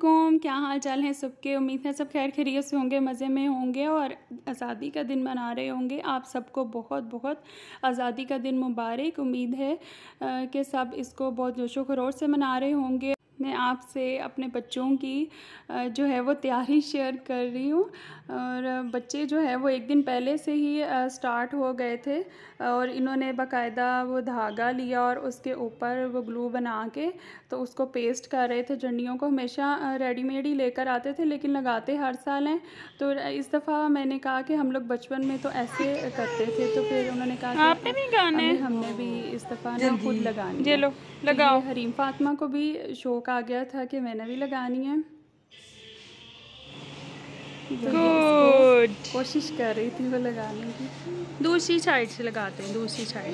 अस्सलामुअलैकुम, क्या हाल चाल हैं सबके। उम्मीद है सब खैर खैरियत से होंगे, मज़े में होंगे और आज़ादी का दिन मना रहे होंगे। आप सबको बहुत बहुत आज़ादी का दिन मुबारक। उम्मीद है कि सब इसको बहुत जोशो खरोश से मना रहे होंगे। मैं आपसे अपने बच्चों की जो है वो तैयारी शेयर कर रही हूँ। और बच्चे जो है वो एक दिन पहले से ही स्टार्ट हो गए थे और इन्होंने बाकायदा वो धागा लिया और उसके ऊपर वो ग्लू बना के तो उसको पेस्ट कर रहे थे। झंडियों को हमेशा रेडीमेड ही लेकर आते थे लेकिन लगाते हर साल हैं। तो इस दफ़ा मैंने कहा कि हम लोग बचपन में तो ऐसे करते थे, तो फिर उन्होंने कहा कि आपने भी गाना है? हमने भी इस दफ़ा ना खुद लगानी ये है। लो तो लगाओ। ये हरीम फातिमा को भी शौक़ आ गया था कि मैंने भी लगानी है, तो ये इसको गुड। कोशिश कर रही थी वो लगाने की। दूसरी साइड से लगाते हैं, दूसरी साइड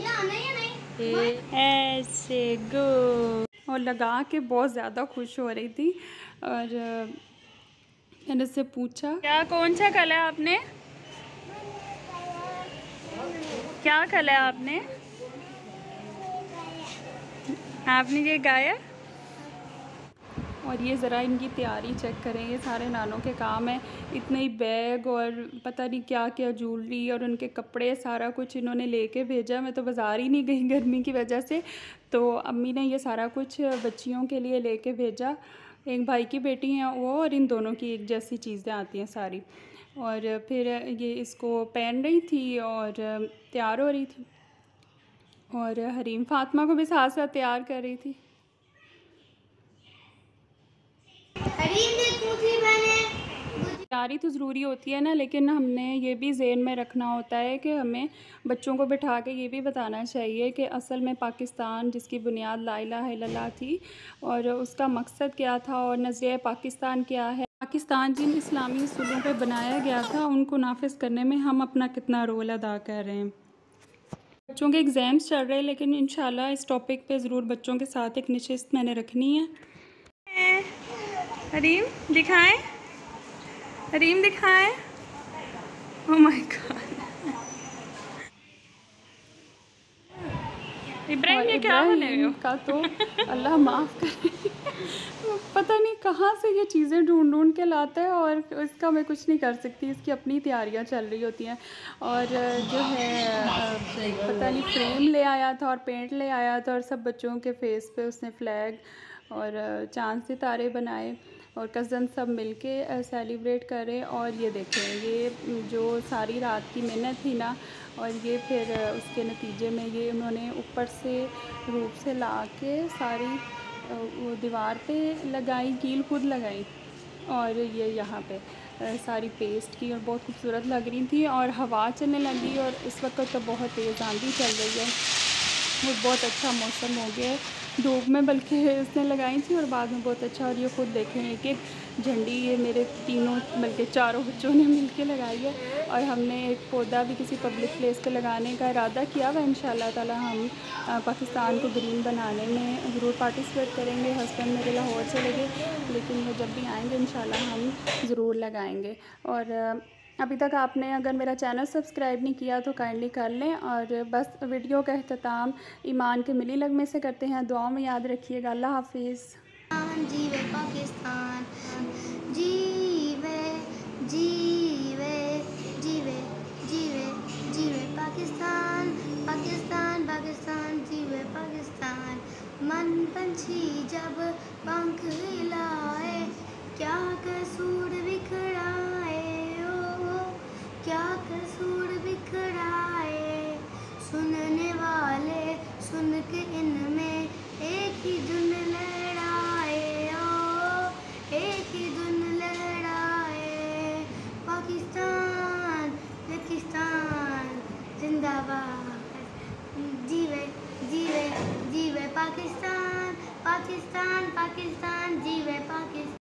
ऐसे। गुड। और लगा के बहुत ज़्यादा खुश हो रही थी। और मैंने उससे पूछा क्या कौन सा कलर आपने, क्या कलर आपने आपने ये गाया। और ये ज़रा इनकी तैयारी चेक करें, ये सारे नानों के काम है। इतने ही बैग और पता नहीं क्या क्या ज्वेलरी और उनके कपड़े सारा कुछ इन्होंने लेके भेजा। मैं तो बाज़ार ही नहीं गई गर्मी की वजह से, तो अम्मी ने ये सारा कुछ बच्चियों के लिए लेके भेजा। एक भाई की बेटी हैं वो, और इन दोनों की एक जैसी चीज़ें आती हैं सारी। और फिर ये इसको पहन रही थी और तैयार हो रही थी, और हरीम फातिमा को भी साथ साथ तैयार कर रही थी। तैयारी तो ज़रूरी होती है ना, लेकिन हमने ये भी ज़हन में रखना होता है कि हमें बच्चों को बिठा के ये भी बताना चाहिए कि असल में पाकिस्तान जिसकी बुनियाद ला इलाहा इल्लल्लाह थी और उसका मकसद क्या था और नज़रिया पाकिस्तान क्या है। पाकिस्तान जिन इस्लामी उसूलों पे बनाया गया था उनको नाफिज करने में हम अपना कितना रोल अदा कर रहे हैं। बच्चों के एग्ज़ाम्स चल रहे हैं, लेकिन इंशाल्लाह इस टॉपिक पे ज़रूर बच्चों के साथ एक नशिस्त मैंने रखनी है। हरीम दिखाएं, हरीम दिखाएं। Oh my God. इब्राहिम ये क्या बने हुए हो? का तो अल्लाह माफ़ करे पता नहीं कहाँ से ये चीज़ें ढूंढ ढूंढ के लाता है और इसका मैं कुछ नहीं कर सकती। इसकी अपनी तैयारियां चल रही होती हैं। और जो है पता नहीं फ्रेम ले आया था और पेंट ले आया था और सब बच्चों के फेस पे उसने फ्लैग और चांद सितारे बनाए और कज़न सब मिलके सेलिब्रेट करें। और ये देखें, ये जो सारी रात की मेहनत थी ना, और ये फिर उसके नतीजे में ये उन्होंने ऊपर से रूप से ला के सारी वो दीवार पे लगाई, कील खुद लगाई और ये यहाँ पे सारी पेस्ट की और बहुत खूबसूरत लग रही थी। और हवा चलने लगी और इस वक्त तो बहुत तेज़ आंधी चल रही है। वो बहुत अच्छा मौसम हो गया है, धूप में बल्कि इसने लगाई थी और बाद में बहुत अच्छा। और ये खुद देखें एक एक झंडी ये मेरे तीनों बल्कि चारों बच्चों ने मिलके लगाई है। और हमने एक पौधा भी किसी पब्लिक प्लेस पे लगाने का इरादा किया हुआ। इंशाल्लाह ताला हम पाकिस्तान को ग्रीन बनाने में ज़रूर पार्टिसिपेट करेंगे। हस्बैंड मेरे लाहौर चले गए, लेकिन वो जब भी आएंगे इंशाल्लाह हम ज़रूर लगाएंगे। और अभी तक आपने अगर मेरा चैनल सब्सक्राइब नहीं किया तो काइंडली कर लें। और बस वीडियो का अख्ताम ईमान के मिली लगमे से करते हैं। दुआओं में याद रखिएगा। अल्लाह हाफिज़। जीवे पाकिस्तान, जीवे जीवे जीवे जीवे जीवे पाकिस्तान, पाकिस्तान पाकिस्तान जीवे पाकिस्तान। मन पंछी जब पंख हिलाए, क्या कसूर बिखराए, ओ क्या कसूर बिखराए। सुनने वाले सुन के इनमें एक ही धुन लहराए, ओ एक ही धुन लहराए। पाकिस्तान पाकिस्तान जिंदाबाद, जीवे जीवे जीवे पाकिस्तान, पाकिस्तान पाकिस्तान जीवे पाकिस्तान।